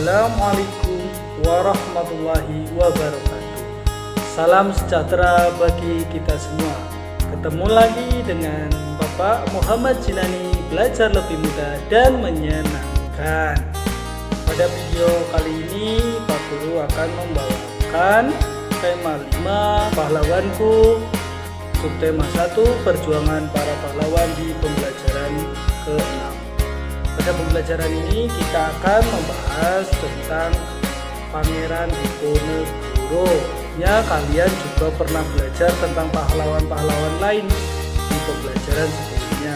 Assalamualaikum warahmatullahi wabarakatuh. Salam sejahtera bagi kita semua. Ketemu lagi dengan Bapak Muhammad Jinani, belajar lebih mudah dan menyenangkan. Pada video kali ini Pak Guru akan membawakan tema 5 pahlawanku, subtema 1 perjuangan para pahlawan di pembelajaran ke-6. Pada pembelajaran ini kita akan membahas tentang Pangeran Diponegoro. Ya, kalian juga pernah belajar tentang pahlawan-pahlawan lain di pembelajaran sebelumnya.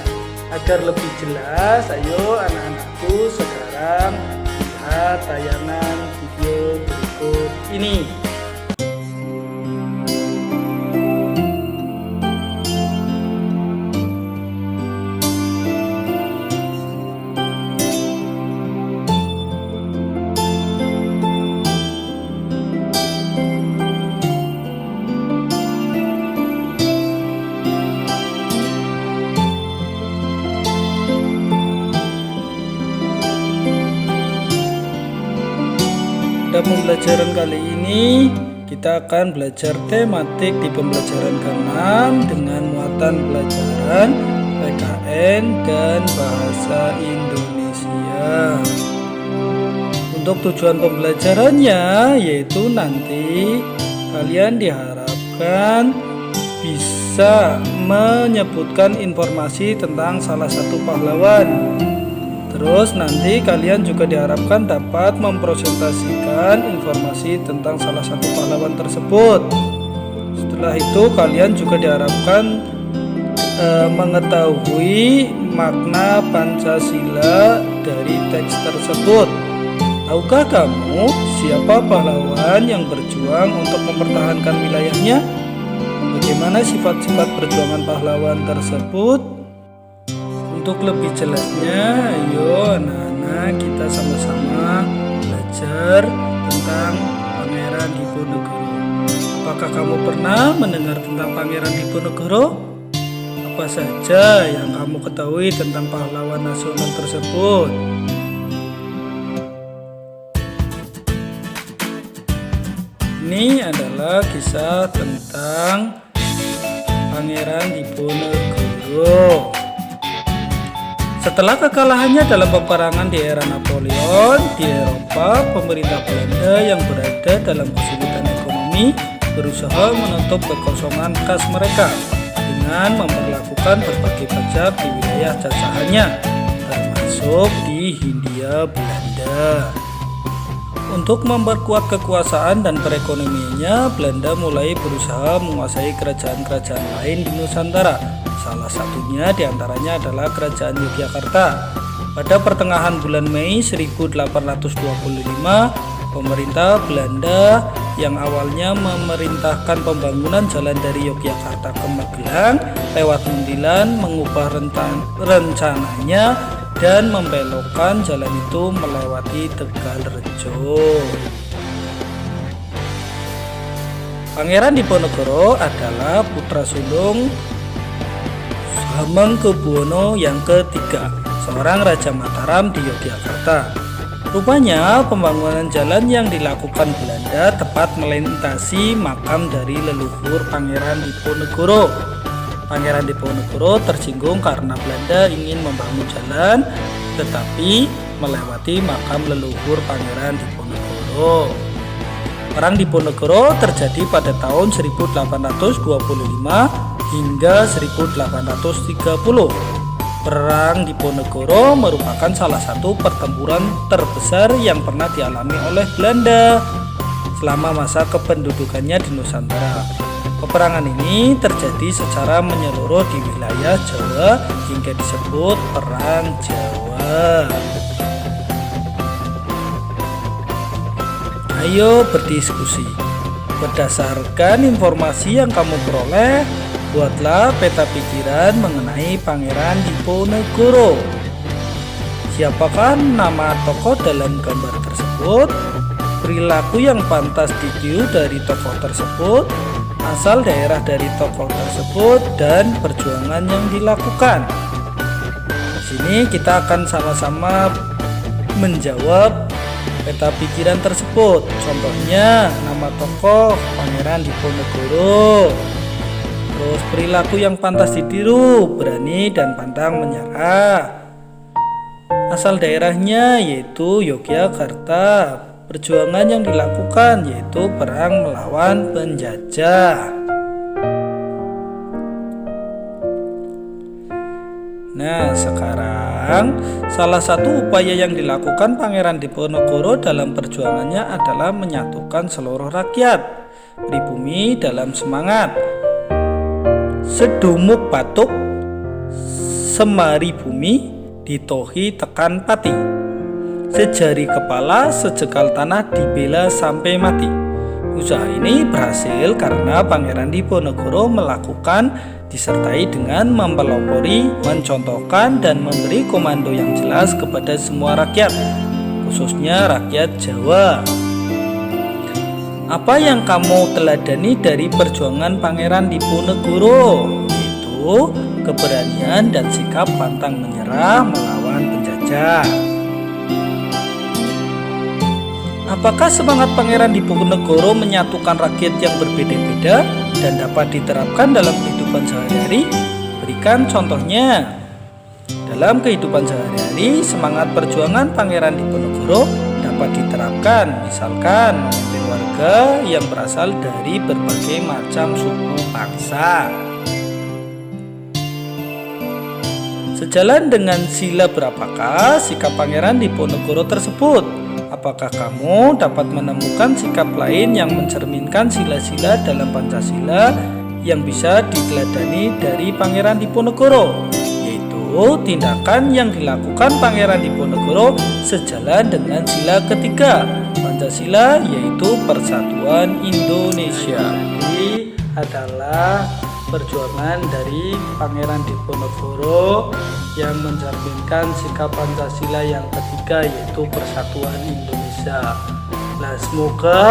Agar lebih jelas, ayo anak-anakku sekarang lihat tayangan video berikut ini. Pada pembelajaran kali ini kita akan belajar tematik di pembelajaran ke-6 dengan muatan pelajaran PKN dan Bahasa Indonesia. Untuk tujuan pembelajarannya yaitu nanti kalian diharapkan bisa menyebutkan informasi tentang salah satu pahlawan. Terus nanti kalian juga diharapkan dapat mempresentasikan informasi tentang salah satu pahlawan tersebut. Setelah itu kalian juga diharapkan mengetahui makna Pancasila dari teks tersebut. Tahukah kamu siapa pahlawan yang berjuang untuk mempertahankan wilayahnya? Bagaimana sifat-sifat perjuangan pahlawan tersebut? Untuk lebih jelasnya, ayo anak-anak kita sama-sama belajar tentang Pangeran Diponegoro. Apakah kamu pernah mendengar tentang Pangeran Diponegoro? Apa saja yang kamu ketahui tentang pahlawan nasional tersebut? Ini adalah kisah tentang Pangeran Diponegoro. Setelah kekalahannya dalam peperangan di era Napoleon di Eropa, pemerintah Belanda yang berada dalam kesulitan ekonomi berusaha menutup kekosongan khas mereka dengan memperlakukan berbagai pajak di wilayah jajahannya, termasuk di Hindia Belanda. Untuk memperkuat kekuasaan dan perekonomiannya, Belanda mulai berusaha menguasai kerajaan-kerajaan lain di Nusantara. Salah satunya diantaranya adalah Kerajaan Yogyakarta. Pada pertengahan bulan Mei 1825, pemerintah Belanda yang awalnya memerintahkan pembangunan jalan dari Yogyakarta ke Magelang lewat Muntilan mengubah rencananya dan membelokkan jalan itu melewati Tegalrejo. Pangeran Diponegoro adalah putra sulung Hamengkubuwono yang ketiga, seorang Raja Mataram di Yogyakarta. Rupanya pembangunan jalan yang dilakukan Belanda tepat melintasi makam dari leluhur Pangeran Diponegoro. Pangeran Diponegoro tersinggung karena Belanda ingin membangun jalan tetapi melewati makam leluhur Pangeran Diponegoro. Perang Diponegoro terjadi pada tahun 1825 hingga 1830. Perang Diponegoro merupakan salah satu pertempuran terbesar yang pernah dialami oleh Belanda selama masa kependudukannya di Nusantara. Peperangan ini terjadi secara menyeluruh di wilayah Jawa hingga disebut Perang Jawa. Ayo berdiskusi. Berdasarkan informasi yang kamu peroleh, buatlah peta pikiran mengenai Pangeran Diponegoro. Siapakah nama tokoh dalam gambar tersebut? Perilaku yang pantas ditiru dari tokoh tersebut, asal daerah dari tokoh tersebut, dan perjuangan yang dilakukan. Di sini kita akan sama-sama menjawab peta pikiran tersebut. Contohnya nama tokoh Pangeran Diponegoro. Terus perilaku yang pantas ditiru, berani dan pantang menyerah. Asal daerahnya yaitu Yogyakarta. Perjuangan yang dilakukan yaitu perang melawan penjajah. Nah, sekarang salah satu upaya yang dilakukan Pangeran Diponegoro dalam perjuangannya adalah menyatukan seluruh rakyat pribumi dalam semangat sedumuk batuk semari bumi ditohi tekan pati, sejari kepala sejekal tanah dibela sampai mati. Usaha ini berhasil karena Pangeran Diponegoro melakukan disertai dengan mempelopori, mencontohkan dan memberi komando yang jelas kepada semua rakyat, khususnya rakyat Jawa. Apa yang kamu teladani dari perjuangan Pangeran Diponegoro? Yaitu keberanian dan sikap pantang menyerah melawan penjajah. Apakah semangat Pangeran Diponegoro menyatukan rakyat yang berbeda-beda dan dapat diterapkan dalam kehidupan sehari-hari? Berikan contohnya. Dalam kehidupan sehari-hari, semangat perjuangan Pangeran Diponegoro dapat diterapkan, misalkan memimpin warga yang berasal dari berbagai macam suku bangsa. Sejalan dengan sila berapakah sikap Pangeran Diponegoro tersebut? Apakah kamu dapat menemukan sikap lain yang mencerminkan sila-sila dalam Pancasila yang bisa diteladani dari Pangeran Diponegoro? Yaitu tindakan yang dilakukan Pangeran Diponegoro sejalan dengan sila ketiga Pancasila, yaitu Persatuan Indonesia. Ini adalah perjuangan dari Pangeran Diponegoro yang mencerminkan sikap Pancasila yang ketiga, yaitu Persatuan Indonesia. Nah, semoga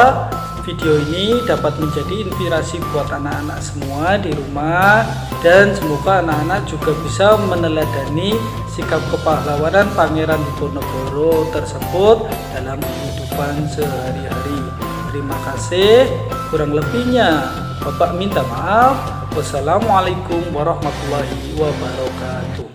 video ini dapat menjadi inspirasi buat anak-anak semua di rumah, dan semoga anak-anak juga bisa meneladani sikap kepahlawanan Pangeran Diponegoro tersebut dalam kehidupan sehari-hari. Terima kasih. Kurang lebihnya Bapak minta maaf. Wassalamualaikum warahmatullahi wabarakatuh.